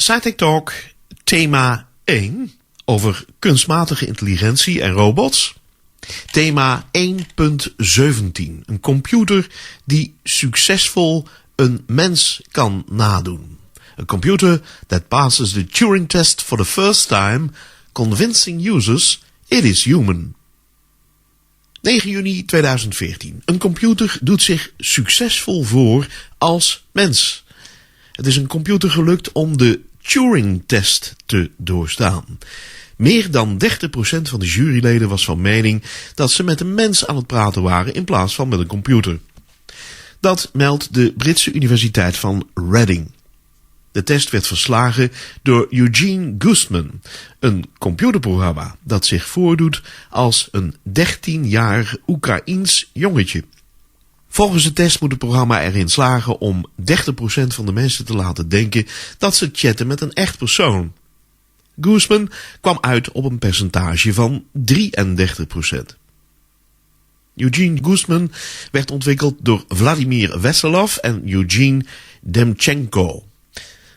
SciTechTalk thema 1 over kunstmatige intelligentie en robots. Thema 1.17. Een computer die succesvol een mens kan nadoen. A computer that passes the Turing test for the first time, convincing users it is human. 9 juni 2014. Een computer doet zich succesvol voor als mens. Het is een computer gelukt om de Turing-test te doorstaan. Meer dan 30% van de juryleden was van mening dat ze met een mens aan het praten waren in plaats van met een computer. Dat meldt de Britse Universiteit van Reading. De test werd verslagen door Eugene, een computerprogramma dat zich voordoet als een 13-jarig Oekraïens jongetje. Volgens de test moet het programma erin slagen om 30% van de mensen te laten denken dat ze chatten met een echt persoon. Guzman kwam uit op een percentage van 33%. Eugene Guzman werd ontwikkeld door Vladimir Veselov en Eugene Demchenko.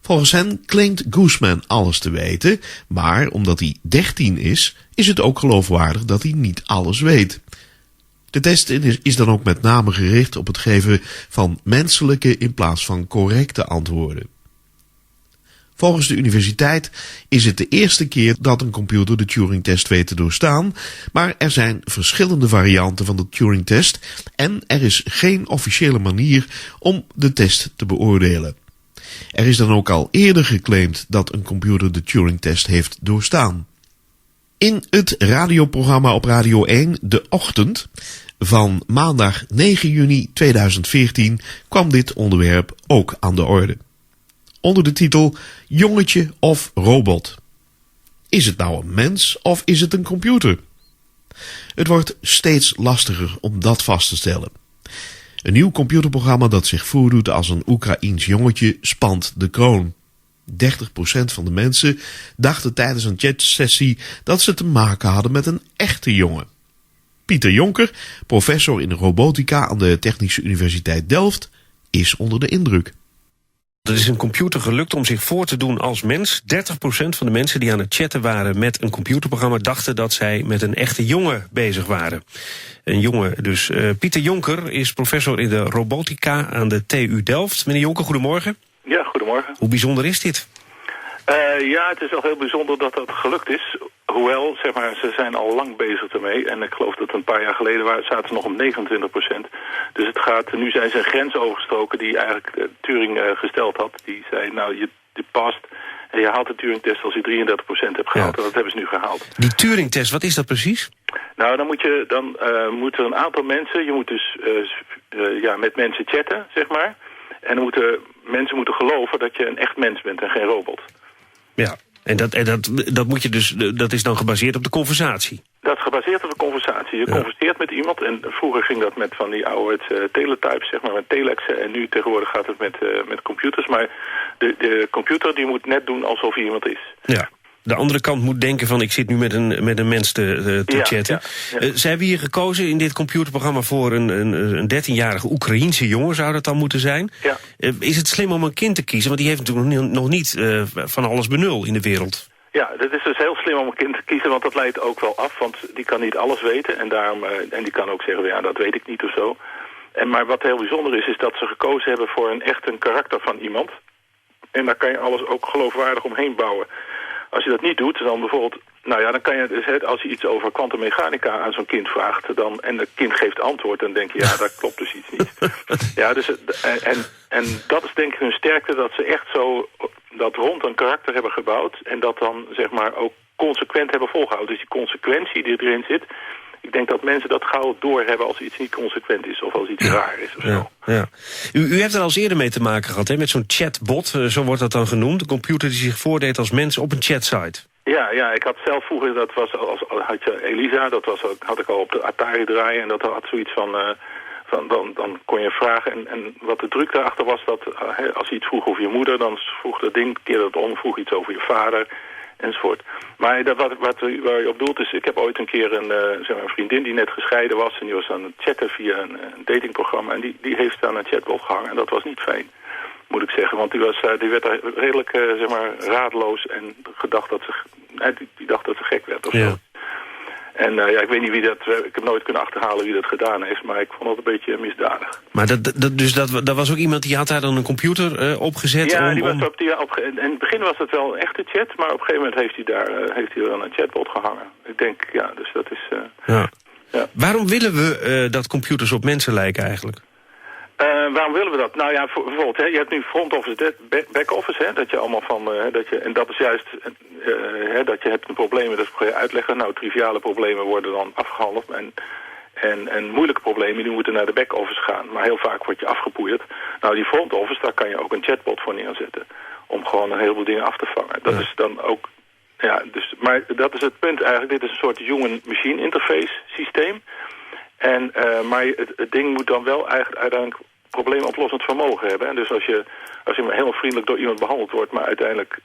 Volgens hen claimt Guzman alles te weten, maar omdat hij 13 is het ook geloofwaardig dat hij niet alles weet. De test is dan ook met name gericht op het geven van menselijke in plaats van correcte antwoorden. Volgens de universiteit is het de eerste keer dat een computer de Turing-test weet te doorstaan, maar er zijn verschillende varianten van de Turing-test en er is geen officiële manier om de test te beoordelen. Er is dan ook al eerder geclaimd dat een computer de Turing-test heeft doorstaan. In het radioprogramma op Radio 1 De Ochtend van maandag 9 juni 2014 kwam dit onderwerp ook aan de orde. Onder de titel Jongetje of robot. Is het nou een mens of is het een computer? Het wordt steeds lastiger om dat vast te stellen. Een nieuw computerprogramma dat zich voordoet als een Oekraïens jongetje spant de kroon. 30% van de mensen dachten tijdens een chatsessie dat ze te maken hadden met een echte jongen. Pieter Jonker, professor in robotica aan de Technische Universiteit Delft, is onder de indruk. Er is een computer gelukt om zich voor te doen als mens. 30% van de mensen die aan het chatten waren met een computerprogramma dachten dat zij met een echte jongen bezig waren. Een jongen dus. Pieter Jonker is professor in de robotica aan de TU Delft. Meneer Jonker, goedemorgen. Ja, goedemorgen. Hoe bijzonder is dit? Ja, het is wel heel bijzonder dat dat gelukt is. Hoewel, zeg maar, ze zijn al lang bezig ermee. En ik geloof dat een paar jaar geleden zaten ze nog op 29%. Dus het gaat, nu zijn ze een grens overgestoken die eigenlijk Turing gesteld had. Die zei, nou, je past en je haalt de Turing-test als je 33% hebt gehaald. Ja. En dat hebben ze nu gehaald. Die Turing-test, wat is dat precies? Nou, dan moeten een aantal mensen, je moet dus met mensen chatten, zeg maar. En dan mensen moeten geloven dat je een echt mens bent en geen robot. Ja, en dat moet je dus, dat is dan gebaseerd op de conversatie? Dat is gebaseerd op de conversatie. Je converseert met iemand en vroeger ging dat met van die oude teletypes, zeg maar, met telexen. En nu tegenwoordig gaat het met computers. Maar de computer die moet net doen alsof hij iemand is. Ja. De andere kant moet denken van ik zit nu met een mens te chatten. Ja. Ze hebben hier gekozen in dit computerprogramma voor een 13-jarige Oekraïense jongen, zou dat dan moeten zijn. Ja. Is het slim om een kind te kiezen? Want die heeft natuurlijk nog niet van alles benul in de wereld. Ja, het is dus heel slim om een kind te kiezen, want dat leidt ook wel af. Want die kan niet alles weten en die kan ook zeggen, ja, dat weet ik niet of zo. Maar wat heel bijzonder is dat ze gekozen hebben voor een karakter van iemand. En daar kan je alles ook geloofwaardig omheen bouwen. Als je dat niet doet, dan bijvoorbeeld, nou ja, dan kan je dus, als je iets over kwantummechanica aan zo'n kind vraagt, en het kind geeft antwoord, dan denk je, ja, daar klopt dus iets niet. Ja, dus, en dat is denk ik hun sterkte, dat ze echt zo dat rond een karakter hebben gebouwd en dat dan, zeg maar, ook consequent hebben volgehouden. Dus die consequentie die erin zit, ik denk dat mensen dat gauw doorhebben als iets niet consequent is of als iets raar is of zo. Ja. U heeft er al eens eerder mee te maken gehad, hè, met zo'n chatbot, zo wordt dat dan genoemd. Een computer die zich voordeed als mens op een chatsite. Ja, ik had zelf vroeger, dat was had je Elisa, had ik al op de Atari draaien en dat had zoiets van dan kon je vragen en wat de druk daarachter was, dat als je iets vroeg over je moeder, dan vroeg dat ding, keerde het om, vroeg iets over je vader enzovoort. Maar waar je op doelt is, ik heb ooit een keer een vriendin die net gescheiden was en die was aan het chatten via een datingprogramma en die heeft aan een chatbot gehangen en dat was niet fijn. moet ik zeggen. Want die werd daar redelijk raadloos en gedacht dat die dacht dat ze gek werd of zo. En ik weet niet ik heb nooit kunnen achterhalen wie dat gedaan heeft, maar ik vond het een beetje misdadig. Maar dat was ook iemand die had daar dan een computer opgezet? Ja, in het begin was het wel een echte chat, maar op een gegeven moment heeft hij dan een chatbot gehangen. Ik denk, dus dat is... Ja. Waarom willen we dat computers op mensen lijken eigenlijk? Waarom willen we dat? Nou ja, bijvoorbeeld, je hebt nu front office, back office, dat je allemaal en dat is juist, dat je hebt een probleem, dat ga je uitleggen. Nou, triviale problemen worden dan afgehandeld en moeilijke problemen, die moeten naar de back office gaan. Maar heel vaak word je afgepoeierd. Nou, die front office, daar kan je ook een chatbot voor neerzetten, om gewoon een heleboel dingen af te vangen. Dat is dan ook, maar dat is het punt eigenlijk, dit is een soort human-machine interface systeem. Maar het ding moet dan wel uiteindelijk probleemoplossend vermogen hebben. En dus als je maar heel vriendelijk door iemand behandeld wordt, maar uiteindelijk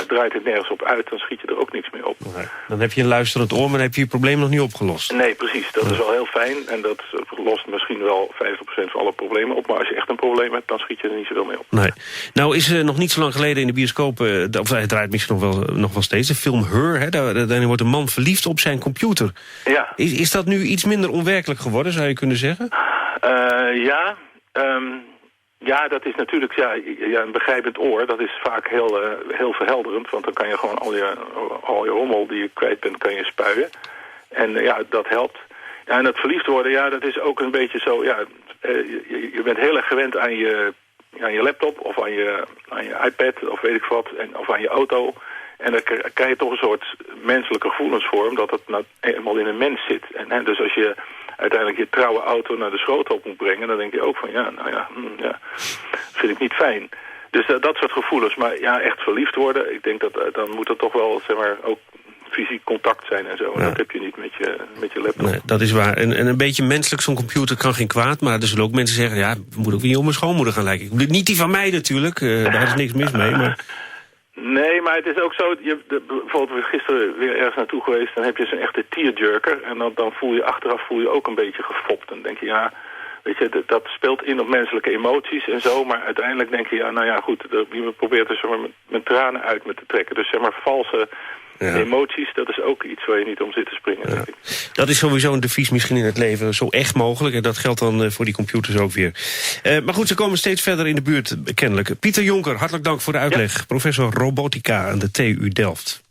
draait het nergens op uit, dan schiet je er ook niks meer op. Nee. Dan heb je een luisterend oor, maar dan heb je je probleem nog niet opgelost. Nee, precies. Dat is wel heel fijn. En dat lost misschien wel 50% van alle problemen op. Maar als je echt een probleem hebt, dan schiet je er niet zoveel mee op. Nee. Nou is nog niet zo lang geleden in de bioscoop, of hij draait misschien nog wel steeds, de film Her. Daarin wordt een man verliefd op zijn computer. Ja. Is dat nu iets minder onwerkelijk geworden, zou je kunnen zeggen? Ja, dat is natuurlijk een begrijpend oor. Dat is vaak heel verhelderend. Want dan kan je gewoon al je rommel die je kwijt bent, kan je spuien. En dat helpt. Ja, en dat verliefd worden, dat is ook een beetje zo... je bent heel erg gewend aan je laptop of aan je iPad of weet ik wat. Of aan je auto. En dan krijg je toch een soort menselijke gevoelens voor, omdat het nou eenmaal in een mens zit. En dus als je uiteindelijk je trouwe auto naar de schroothoop moet brengen, dan denk je ook van vind ik niet fijn. Dus dat soort gevoelens. Maar echt verliefd worden, ik denk dat dan moet er toch wel ook fysiek contact zijn en zo. En dat heb je niet met je laptop. Nee, dat is waar. En een beetje menselijk, zo'n computer kan geen kwaad. Maar er zullen ook mensen zeggen, we moeten ook niet op mijn schoonmoeder gaan lijken. Niet die van mij natuurlijk, daar is niks mis mee. Maar... Nee, maar het is ook zo, bijvoorbeeld gisteren weer ergens naartoe geweest, dan heb je zo'n echte tearjerker. En dan voel je achteraf ook een beetje gefopt. Dan denk je, weet je, dat speelt in op menselijke emoties en zo. Maar uiteindelijk denk je, je probeert er met tranen uit te trekken. Dus valse emoties, dat is ook iets waar je niet om zit te springen. Denk ik. Dat is sowieso een devies misschien in het leven, zo echt mogelijk. En dat geldt dan voor die computers ook weer. Maar goed, ze komen steeds verder in de buurt, kennelijk. Pieter Jonker, hartelijk dank voor de uitleg. Ja. Professor robotica aan de TU Delft.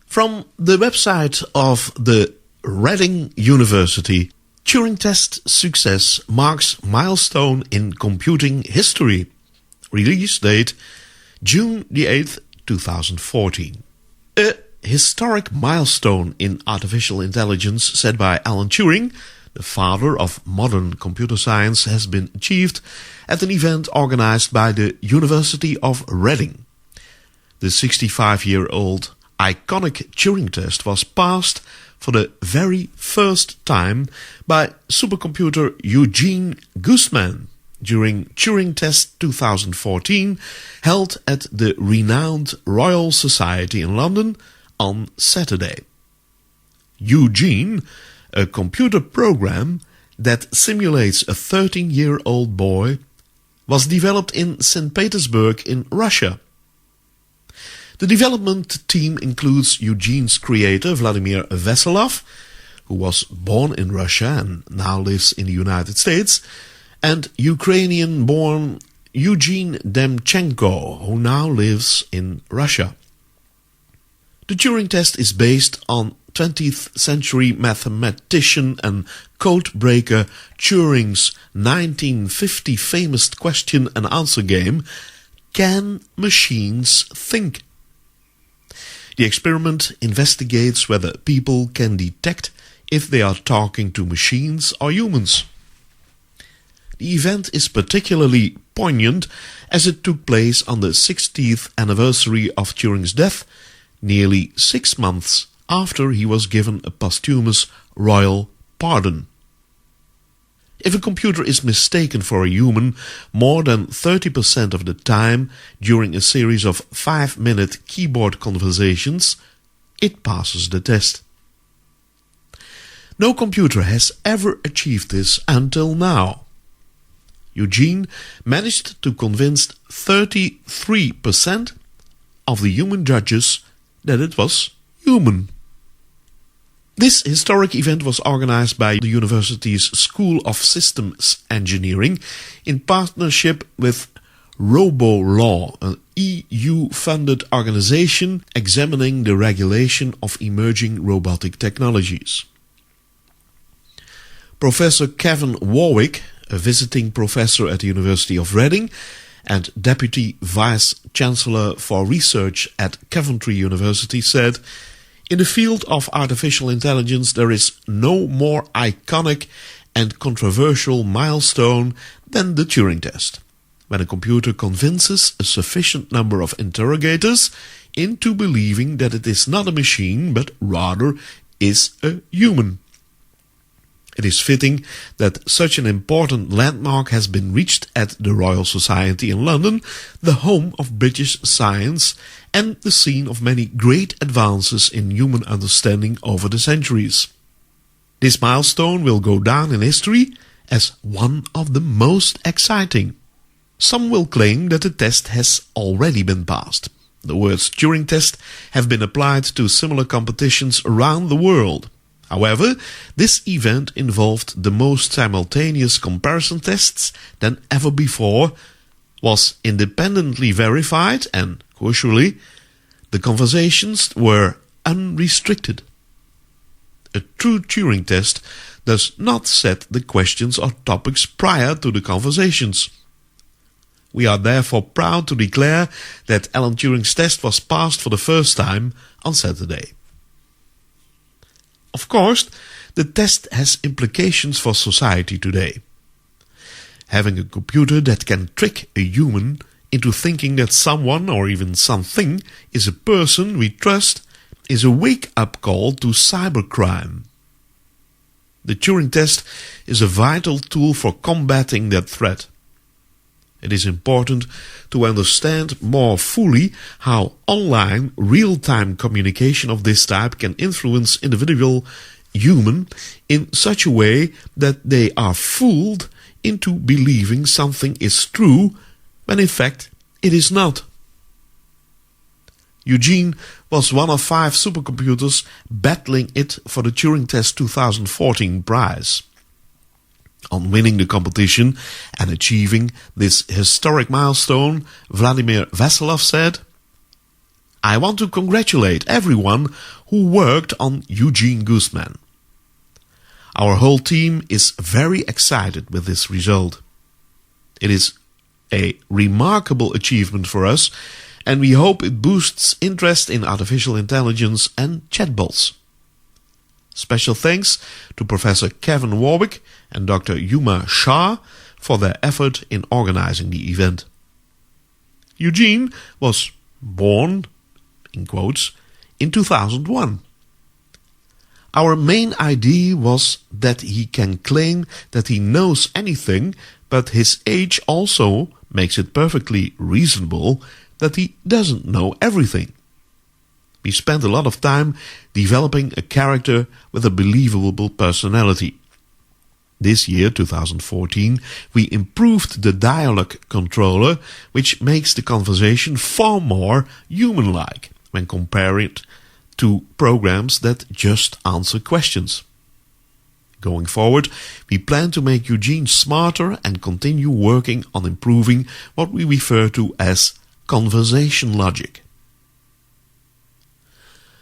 From the website of the Reading University, Turing test success marks milestone in computing history. Release date June the 8th, 2014. A historic milestone in artificial intelligence set by Alan Turing, the father of modern computer science, has been achieved at an event organized by the University of Reading. The 65-year-old iconic Turing test was passed for the very first time by supercomputer Eugene during Turing Test 2014, held at the renowned Royal Society in London on Saturday. Eugene, a computer program that simulates a 13-year-old boy, was developed in St. Petersburg in Russia. The development team includes Eugene's creator Vladimir Veselov, who was born in Russia and now lives in the United States, and Ukrainian-born Eugene Demchenko, who now lives in Russia. The Turing test is based on 20th century mathematician and codebreaker Turing's 1950 famous question and answer game, Can Machines Think? The experiment investigates whether people can detect if they are talking to machines or humans. The event is particularly poignant as it took place on the 60th anniversary of Turing's death, nearly 6 months after he was given a posthumous royal pardon. If a computer is mistaken for a human more than 30% of the time during a series of 5-minute keyboard conversations, it passes the test. No computer has ever achieved this until now. Eugene managed to convince 33% of the human judges that it was human. This historic event was organized by the university's School of Systems Engineering in partnership with RoboLaw, an EU-funded organization examining the regulation of emerging robotic technologies. Professor Kevin Warwick, a visiting professor at the University of Reading and Deputy Vice-Chancellor for Research at Coventry University, said, "In the field of artificial intelligence there is no more iconic and controversial milestone than the Turing test, when a computer convinces a sufficient number of interrogators into believing that it is not a machine but rather is a human." It is fitting that such an important landmark has been reached at the Royal Society in London, the home of British science and the scene of many great advances in human understanding over the centuries. This milestone will go down in history as one of the most exciting. Some will claim that the test has already been passed. The words Turing test have been applied to similar competitions around the world. However, this event involved the most simultaneous comparison tests than ever before, was independently verified, and, crucially, the conversations were unrestricted. A true Turing test does not set the questions or topics prior to the conversations. We are therefore proud to declare that Alan Turing's test was passed for the first time on Saturday. Of course, the test has implications for society today. Having a computer that can trick a human into thinking that someone or even something is a person we trust is a wake-up call to cybercrime. The Turing test is a vital tool for combating that threat. It is important to understand more fully how online, real-time communication of this type can influence individual human in such a way that they are fooled into believing something is true when in fact it is not. Eugene was one of 5 supercomputers battling it for the Turing Test 2014 prize. On winning the competition and achieving this historic milestone, Vladimir Veselov said, "I want to congratulate everyone who worked on Eugene Guzman. Our whole team is very excited with this result. It is a remarkable achievement for us, and we hope it boosts interest in artificial intelligence and chatbots." Special thanks to Professor Kevin Warwick and Dr. Yuma Shah for their effort in organizing the event. Eugene was born, in quotes, in 2001. Our main idea was that he can claim that he knows anything, but his age also makes it perfectly reasonable that he doesn't know everything. We spent a lot of time developing a character with a believable personality. This year, 2014, we improved the dialogue controller, which makes the conversation far more human-like when compared to programs that just answer questions. Going forward, we plan to make Eugene smarter and continue working on improving what we refer to as conversation logic.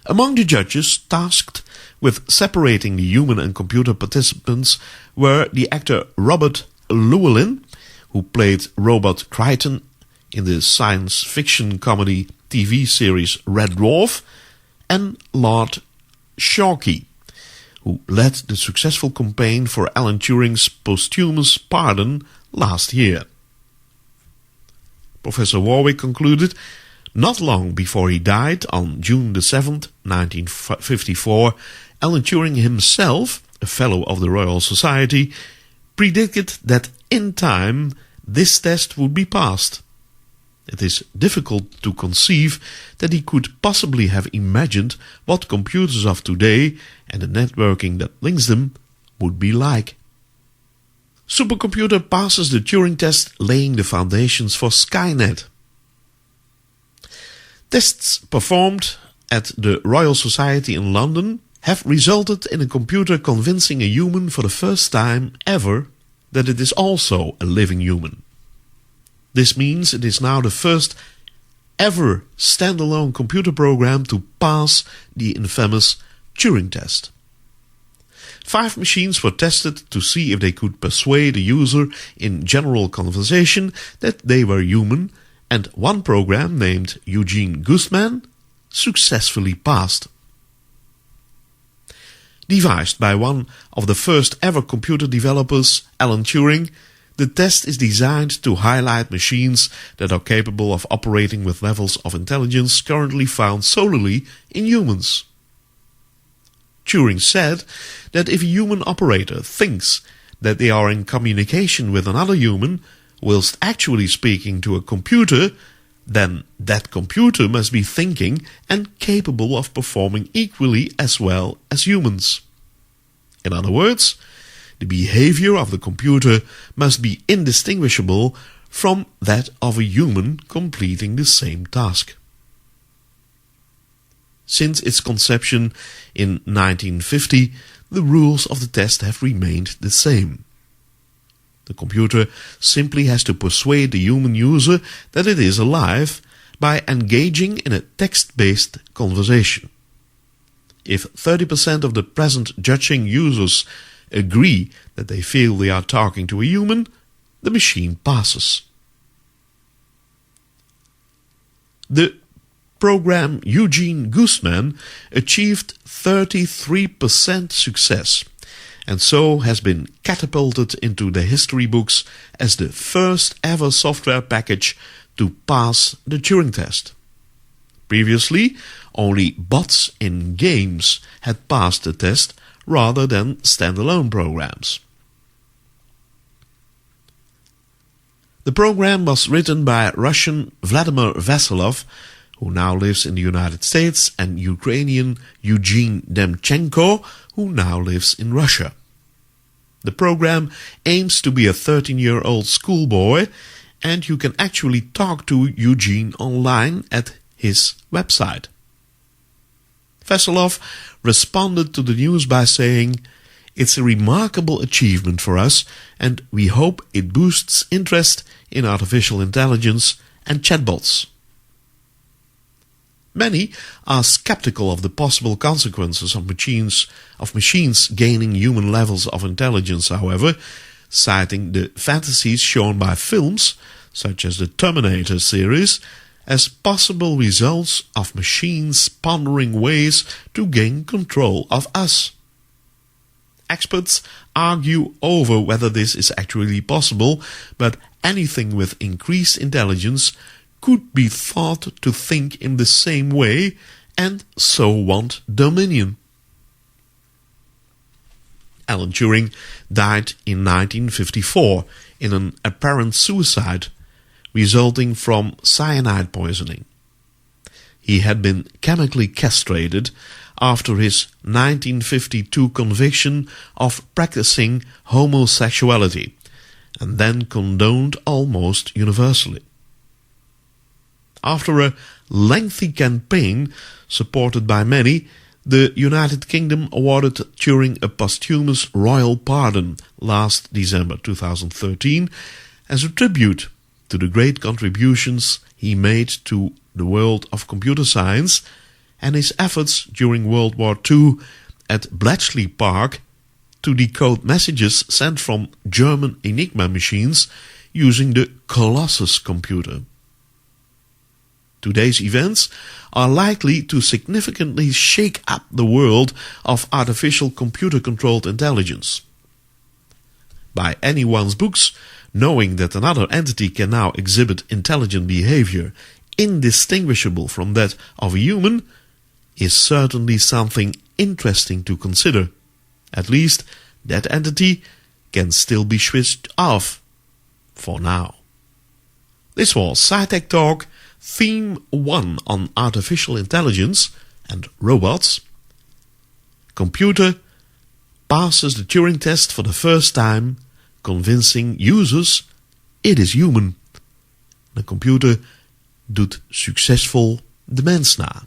Among the judges tasked with separating the human and computer participants were the actor Robert Llewellyn, who played Robot Crichton in the science fiction comedy TV series Red Dwarf, and Lord Sharkey, who led the successful campaign for Alan Turing's posthumous pardon last year. Professor Warwick concluded, not long before he died on June the 7th, 1954, Alan Turing himself, a fellow of the Royal Society, predicted that in time this test would be passed. It is difficult to conceive that he could possibly have imagined what computers of today and the networking that links them would be like. Supercomputer passes the Turing test, laying the foundations for Skynet. Tests performed at the Royal Society in London have resulted in a computer convincing a human for the first time ever that it is also a living human. This means it is now the first ever standalone computer program to pass the infamous Turing test. 5 machines were tested to see if they could persuade a user in general conversation that they were human, and one program named Eugene successfully passed. Devised by one of the first ever computer developers, Alan Turing, the test is designed to highlight machines that are capable of operating with levels of intelligence currently found solely in humans. Turing said that if a human operator thinks that they are in communication with another human, whilst actually speaking to a computer, then that computer must be thinking and capable of performing equally as well as humans. In other words, the behavior of the computer must be indistinguishable from that of a human completing the same task. Since its conception in 1950, the rules of the test have remained the same. The computer simply has to persuade the human user that it is alive by engaging in a text-based conversation. If 30% of the present judging users agree that they feel they are talking to a human, the machine passes. The program Eugene achieved 33% success, and so has been catapulted into the history books as the first ever software package to pass the Turing test. Previously, only bots in games had passed the test rather than standalone programs. The program was written by Russian Vladimir Vasilov, who now lives in the United States, and Ukrainian Eugene Demchenko, who now lives in Russia. The program aims to be a 13-year-old schoolboy, and you can actually talk to Eugene online at his website. Vasilov responded to the news by saying, "It's a remarkable achievement for us, and we hope it boosts interest in artificial intelligence and chatbots." Many are skeptical of the possible consequences of machines gaining human levels of intelligence, however, citing the fantasies shown by films, such as the Terminator series, as possible results of machines pondering ways to gain control of us. Experts argue over whether this is actually possible, but anything with increased intelligence could be thought to think in the same way and so want dominion. Alan Turing died in 1954 in an apparent suicide resulting from cyanide poisoning. He had been chemically castrated after his 1952 conviction of practicing homosexuality, and then condoned almost universally. After a lengthy campaign supported by many, the United Kingdom awarded Turing a posthumous royal pardon last December 2013 as a tribute to the great contributions he made to the world of computer science and his efforts during World War II at Bletchley Park to decode messages sent from German Enigma machines using the Colossus computer. Today's events are likely to significantly shake up the world of artificial computer-controlled intelligence. By anyone's books, knowing that another entity can now exhibit intelligent behavior indistinguishable from that of a human is certainly something interesting to consider. At least that entity can still be switched off for now. This was SciTechTalk, Theme 1 on artificial intelligence and robots. Computer passes the Turing test for the first time, convincing users it is human. De computer doet succesvol de mens na.